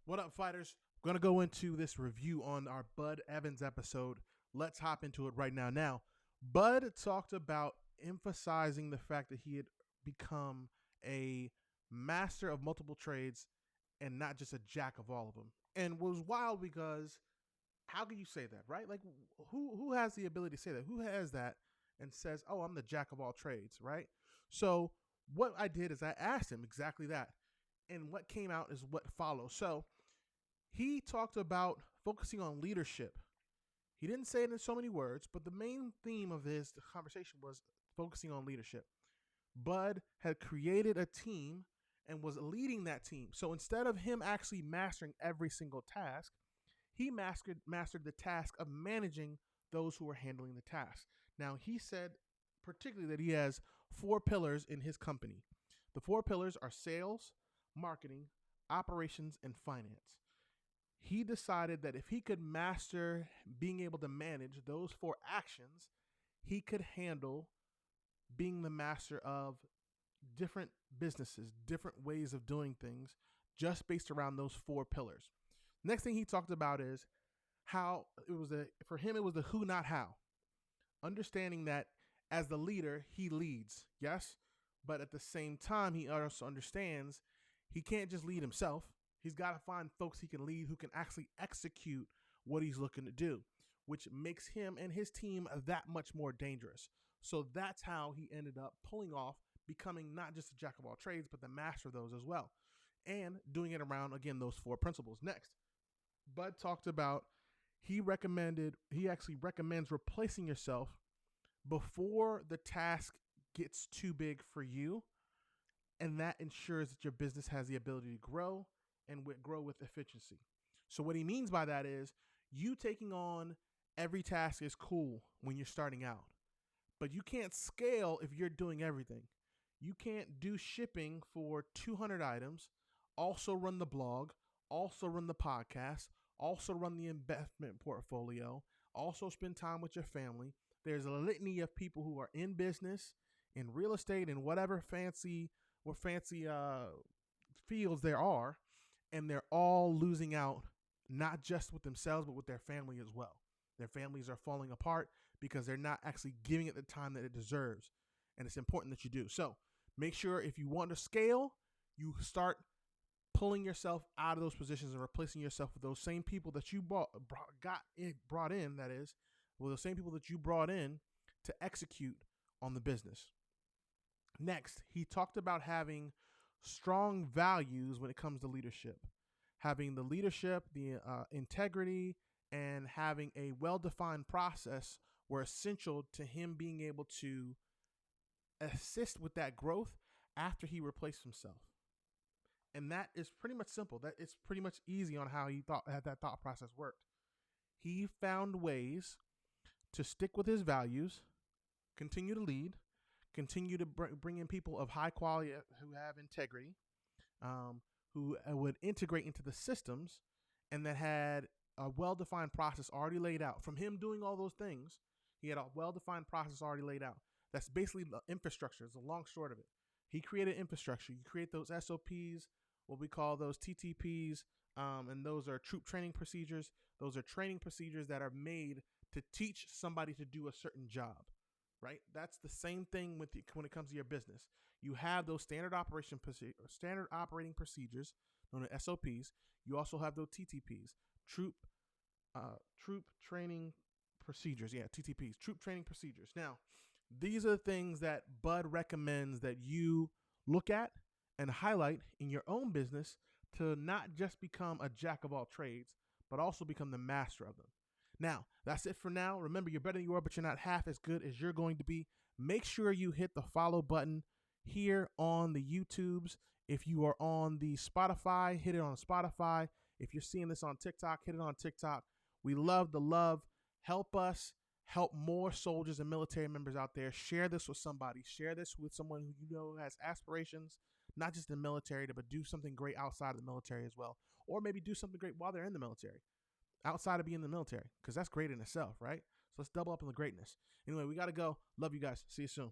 What up, fighters? We're going to go into this review on our Bud Evans episode. Let's hop into it right now. Now, Bud talked about emphasizing the fact that he had become a master of multiple trades and not just a jack of all of them. And was wild because how can you say that, right? Like, who has the ability to say that? Who has that and says, "Oh, I'm the jack of all trades," right? So what I did is I asked him exactly that, and what came out is what follows. So he talked about focusing on leadership. He didn't say it in so many words, but the main theme of this conversation was focusing on leadership. Bud had created a team and was leading that team. So instead of him actually mastering every single task, he mastered the task of managing those who were handling the task. Now, he said particularly that he has 4 pillars in his company. The 4 pillars are sales, marketing, operations, and finance. He decided that if he could master being able to manage those 4 actions, he could handle being the master of different businesses, different ways of doing things, just based around those 4 pillars. Next thing he talked about is how it was for him, it was the who, not how. Understanding that as the leader, he leads, yes, but at the same time, he also understands he can't just lead himself. He's got to find folks he can lead who can actually execute what he's looking to do, which makes him and his team that much more dangerous. So that's how he ended up pulling off becoming not just a jack of all trades, but the master of those as well. And doing it around, again, those 4 principles. Next, Bud talked about he actually recommends replacing yourself before the task gets too big for you. And that ensures that your business has the ability to grow and grow with efficiency. So what he means by that is you taking on every task is cool when you're starting out, but you can't scale if you're doing everything. You can't do shipping for 200 items, also run the blog, also run the podcast, also run the investment portfolio, also spend time with your family. There's a litany of people who are in business, in real estate, and whatever fancy fields there are, and they're all losing out, not just with themselves, but with their family as well. Their families are falling apart because they're not actually giving it the time that it deserves. And it's important that you do. So make sure if you want to scale, you start pulling yourself out of those positions and replacing yourself with those same people that you brought in, that is, with the same people that you brought in to execute on the business. Next, he talked about having strong values when it comes to leadership. Having the leadership, the integrity, and having a well-defined process were essential to him being able to assist with that growth after he replaced himself. And that is pretty much simple. That it's pretty much easy on how he had that thought process worked. He found ways to stick with his values, continue to lead, continue to bring in people of high quality who have integrity, who would integrate into the systems, and that had a well-defined process already laid out. From him doing all those things, he had a well-defined process already laid out. That's basically the infrastructure. It's a long short of it. He created infrastructure. You create those SOPs, what we call those TTPs, and those are troop training procedures. Those are training procedures that are made to teach somebody to do a certain job, right? That's the same thing when it comes to your business. You have those standard operating procedures known as SOPs. You also have those TTPs, troop training procedures. Yeah, TTPs, troop training procedures. Now, these are the things that Bud recommends that you look at and highlight in your own business to not just become a jack of all trades, but also become the master of them. Now, that's it for now. Remember, you're better than you are, but you're not half as good as you're going to be. Make sure you hit the follow button here on the YouTubes. If you are on the Spotify, hit it on Spotify. If you're seeing this on TikTok, hit it on TikTok. We love the love. Help us help more soldiers and military members out there. Share this with somebody. Share this with someone who you know has aspirations, not just in the military, but do something great outside of the military as well. Or maybe do something great while they're in the military, outside of being in the military, because that's great in itself, right? So let's double up on the greatness. Anyway, we got to go. Love you guys. See you soon.